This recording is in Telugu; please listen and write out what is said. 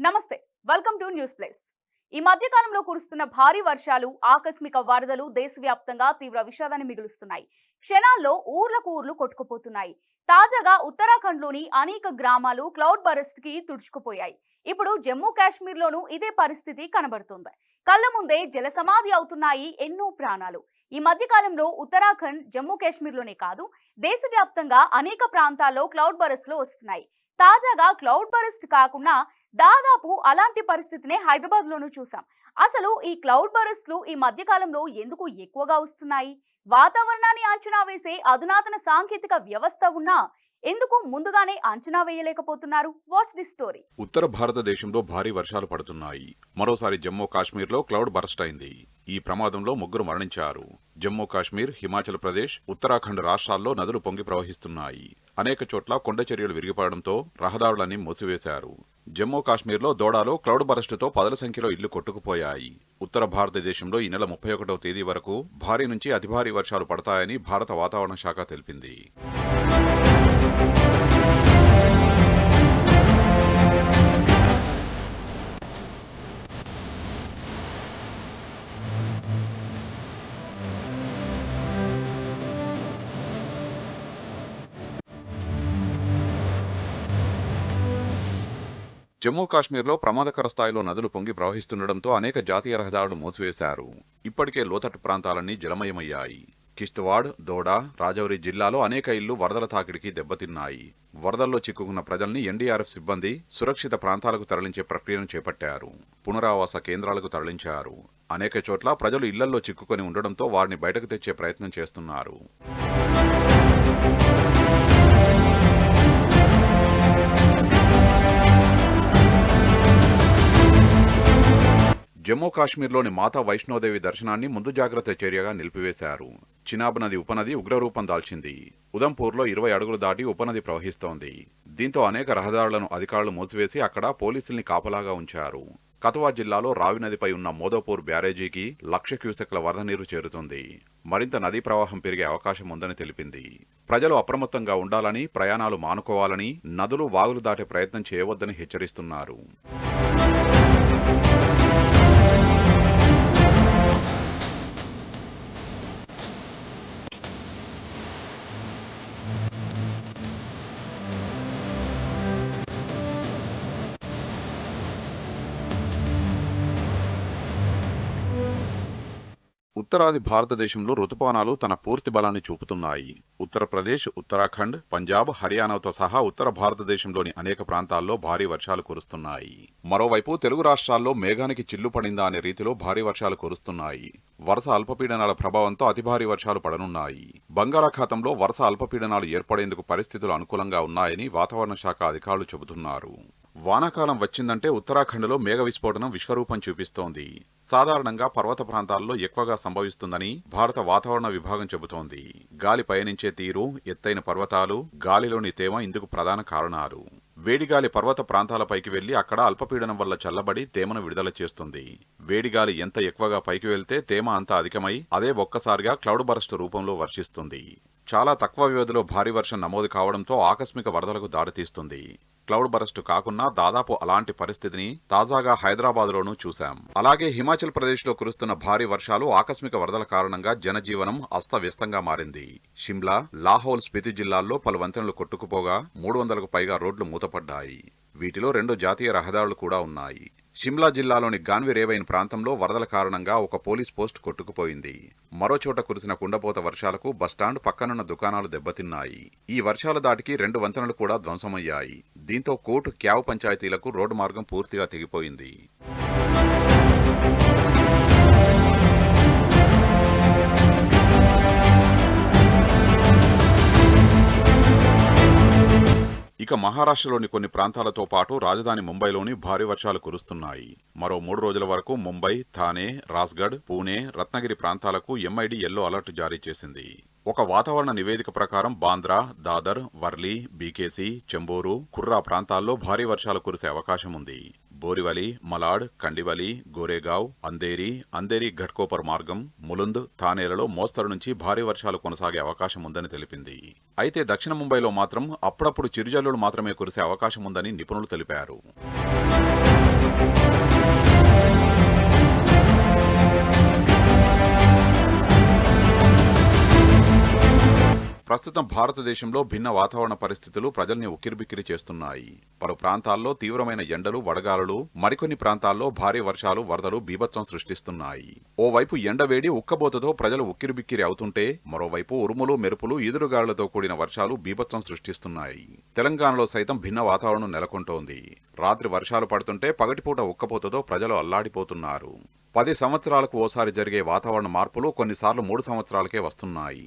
నమస్తే వెల్కమ్ టు న్యూస్ ప్లేస్. ఈ మధ్య కాలంలో కురుస్తున్న భారీ వర్షాలు, ఆకస్మిక వరదలు దేశవ్యాప్తంగా తీవ్ర విషాదాన్ని మిగులుస్తున్నాయి. క్షణాల్లో ఊర్లకు ఊర్లు కొట్టుకుపోతున్నాయి. తాజాగా ఉత్తరాఖండ్లోని అనేక గ్రామాలు క్లౌడ్ బరస్ట్ కి తుడుచుకుపోయాయి. ఇప్పుడు జమ్మూ కాశ్మీర్లోనూ ఇదే పరిస్థితి కనబడుతుంది. కళ్ళ ముందే జల సమాధి అవుతున్నాయి ఎన్నో ప్రాణాలు. ఈ మధ్య కాలంలో ఉత్తరాఖండ్, జమ్మూ కాశ్మీర్లోనే కాదు, దేశవ్యాప్తంగా అనేక ప్రాంతాల్లో క్లౌడ్ బరస్ట్లు వస్తున్నాయి. తాజాగా క్లౌడ్ బరస్ట్ కాకుండా దాదాపు అలాంటి పరిస్థితినే హైదరాబాద్ లోనూ చూసాం. అసలు ఈ క్లౌడ్ బరస్ట్లు ఈ మధ్య కాలంలో ఎందుకు ఎక్కువగా వస్తున్నాయి? వాతావరణాన్ని అంచనా వేసే అధునాతన సాంకేతిక వ్యవస్థ ఉన్నా ఎందుకు ముందుగానే అంచనా వేయలేకపోతున్నారు? Watch this story. ఉత్తర భారతదేశంలో భారీ వర్షాలు పడుతున్నాయి. మరోసారి జమ్మూ కాశ్మీర్లో క్లౌడ్ బరస్ట్ అయింది. ఈ ప్రమాదంలో 3 మరణించారు. జమ్మూ కాశ్మీర్, హిమాచల్ ప్రదేశ్, ఉత్తరాఖండ్ రాష్ట్రాల్లో నదులు పొంగి ప్రవహిస్తున్నాయి. అనేక చోట్ల కొండ చర్యలు విరిగిపడడంతో రహదారులన్నీ మూసివేశారు. జమ్మూ కాశ్మీర్లో దోడాలో క్లౌడ్ బరస్టుతో పదుల సంఖ్యలో ఇళ్లు కొట్టుకుపోయాయి. ఉత్తర భారతదేశంలో ఈ నెల 31వ తేదీ వరకు భారీ నుంచి అతి భారీ వర్షాలు పడతాయని భారత వాతావరణ శాఖ తెలిపింది. జమ్మూ కాశ్మీర్లో ప్రమాదకర స్థాయిలో నదులు పొంగి ప్రవహిస్తుండటంతో అనేక జాతీయ రహదారులు మూసివేశారు. ఇప్పటికే లోతట్టు ప్రాంతాలన్నీ జలమయమయ్యాయి. కిష్తవాడ్, దోడా, రాజౌరి జిల్లాలో అనేక ఇళ్లు వరదల తాకిడికి దెబ్బతిన్నాయి. వరదల్లో చిక్కుకున్న ప్రజల్ని ఎన్డీఆర్ఎఫ్ సిబ్బంది సురక్షిత ప్రాంతాలకు తరలించే ప్రక్రియను చేపట్టారు. పునరావాస కేంద్రాలకు తరలించారు. అనేక చోట్ల ప్రజలు ఇళ్లల్లో చిక్కుకొని ఉండడంతో వారిని బయటకు తెచ్చే ప్రయత్నం చేస్తున్నారు. జమ్మూ కాశ్మీర్లోని మాతా వైష్ణోదేవి దర్శనాన్ని ముందు జాగ్రత్త చర్యగా నిలిపివేశారు. చినాబ్ నది ఉపనది ఉగ్రరూపం దాల్చింది. ఉదంపూర్లో 20 అడుగులు దాటి ఉపనది ప్రవహిస్తోంది. దీంతో అనేక రహదారులను అధికారులు మూసివేసి అక్కడ పోలీసుల్ని కాపలాగా ఉంచారు. కథువా జిల్లాలో రావి నదిపై ఉన్న మోదోపూర్ బ్యారేజీకి 1,00,000 క్యూసెక్ల వరద నీరు చేరుతుంది. మరింత నదీ ప్రవాహం పెరిగే అవకాశం ఉందని తెలిపింది. ప్రజలు అప్రమత్తంగా ఉండాలని, ప్రయాణాలు మానుకోవాలని, నదులు వాగులు దాటే ప్రయత్నం చేయవద్దని హెచ్చరిస్తున్నారు. ఉత్తరాది భారతదేశంలో రుతుపవనాలు తన పూర్తి బలాన్ని చూపుతున్నాయి. ఉత్తరప్రదేశ్, ఉత్తరాఖండ్, పంజాబ్, హర్యానాతో సహా ఉత్తర భారతదేశంలోని అనేక ప్రాంతాల్లో భారీ వర్షాలు కురుస్తున్నాయి. మరోవైపు తెలుగు రాష్ట్రాల్లో మేఘానికి చిల్లు పడిందా అనే రీతిలో భారీ వర్షాలు కురుస్తున్నాయి. వరుస అల్పపీడనాల ప్రభావంతో అతి భారీ వర్షాలు పడనున్నాయి. బంగాళాఖాతంలో వరుస అల్పపీడనాలు ఏర్పడేందుకు పరిస్థితులు అనుకూలంగా ఉన్నాయని వాతావరణ శాఖ అధికారులు చెబుతున్నారు. వానాకాలం వచ్చిందంటే ఉత్తరాఖండ్లో మేఘ విస్ఫోటనం విశ్వరూపం చూపిస్తోంది. సాధారణంగా పర్వత ప్రాంతాల్లో ఎక్కువగా సంభవిస్తుందని భారత వాతావరణ విభాగం చెబుతోంది. గాలి పయనించే తీరు, ఎత్తైన పర్వతాలు, గాలిలోని తేమ ఇందుకు ప్రధాన కారణాలు. వేడిగాలి పర్వత ప్రాంతాలపైకి వెళ్లి అక్కడ అల్పపీడనం వల్ల చల్లబడి తేమను విడుదల చేస్తుంది. వేడిగాలి ఎంత ఎక్కువగా పైకి వెళ్తే తేమ అంత అధికమై అదే ఒక్కసారిగా క్లౌడ్ బరస్ట్ రూపంలో వర్షిస్తుంది. చాలా తక్కువ వ్యవధిలో భారీ వర్షం నమోదు కావడంతో ఆకస్మిక వరదలకు దారితీస్తుంది. క్లౌడ్ బరస్ట్ కాకున్నా దాదాపు అలాంటి పరిస్థితిని తాజాగా హైదరాబాద్లోనూ చూశాం. అలాగే హిమాచల్ ప్రదేశ్లో కురుస్తున్న భారీ వర్షాలు, ఆకస్మిక వరదల కారణంగా జనజీవనం అస్తవ్యస్తంగా మారింది. షిమ్లా, లాహౌల్, స్పితి జిల్లాల్లో పలు వంతెనలు కొట్టుకుపోగా 300కు పైగా రోడ్లు మూతపడ్డాయి. వీటిలో 2 జాతీయ రహదారులు కూడా ఉన్నాయి. షిమ్లా జిల్లాలోని గాన్విరేవైన్ ప్రాంతంలో వరదల కారణంగా ఒక పోలీస్ పోస్ట్ కొట్టుకుపోయింది. మరోచోట కురిసిన కుండపోత వర్షాలకు బస్టాండ్, పక్కనున్న దుకాణాలు దెబ్బతిన్నాయి. ఈ వర్షాల దాటికి 2 వంతెనలు కూడా ధ్వంసమయ్యాయి. దీంతో కోట్, క్యావ్ పంచాయతీలకు రోడ్డు మార్గం పూర్తిగా తెగిపోయింది. ఇక మహారాష్ట్రలోని కొన్ని ప్రాంతాలతో పాటు రాజధాని ముంబైలోని భారీ వర్షాలు కురుస్తున్నాయి. మరో 3 రోజుల వరకు ముంబై, థానే, రాజ్గఢ్, పూణే, రత్నగిరి ప్రాంతాలకు ఎంఐడి యెల్లో అలర్ట్ జారీ చేసింది. ఒక వాతావరణ నివేదిక ప్రకారం బాంద్రా, దాదర్, వర్లీ, బీకేసీ, చెంబూరు, కుర్రా ప్రాంతాల్లో భారీ వర్షాలు కురిసే అవకాశం ఉంది. బోరివలి, మలాడ్, కండివలి, గోరేగావ్, అందేరి ఘట్కోపర్ మార్గం, ములుంద్, థానేలలో మోస్తరు నుంచి భారీ వర్షాలు కొనసాగే అవకాశం ఉందని తెలిపింది. అయితే దక్షిణ ముంబైలో మాత్రం అప్పుడప్పుడు చిరుజల్లులు మాత్రమే కురిసే అవకాశం ఉందని నిపుణులు తెలిపారు. ప్రస్తుతం భారతదేశంలో భిన్న వాతావరణ పరిస్థితులు ప్రజల్ని ఉక్కిరిబిక్కిరి చేస్తున్నాయి. పలు ప్రాంతాల్లో తీవ్రమైన ఎండలు, వడగాలులు, మరికొన్ని ప్రాంతాల్లో భారీ వర్షాలు, వరదలు బీభత్సం సృష్టిస్తున్నాయి. ఓవైపు ఎండవేడి, ఉక్కబోతతో ప్రజలు ఉక్కిరిబిక్కిరి అవుతుంటే, మరోవైపు ఉరుములు, మెరుపులు, ఈదురుగాలులతో కూడిన వర్షాలు బీభత్సం సృష్టిస్తున్నాయి. తెలంగాణలో సైతం భిన్న వాతావరణం నెలకొంటోంది. రాత్రి వర్షాలు పడుతుంటే పగటిపూట ఉక్కబోతతో ప్రజలు అల్లాడిపోతున్నారు. 10 సంవత్సరాలకు ఓసారి జరిగే వాతావరణ మార్పులు కొన్నిసార్లు 3 సంవత్సరాలకే వస్తున్నాయి.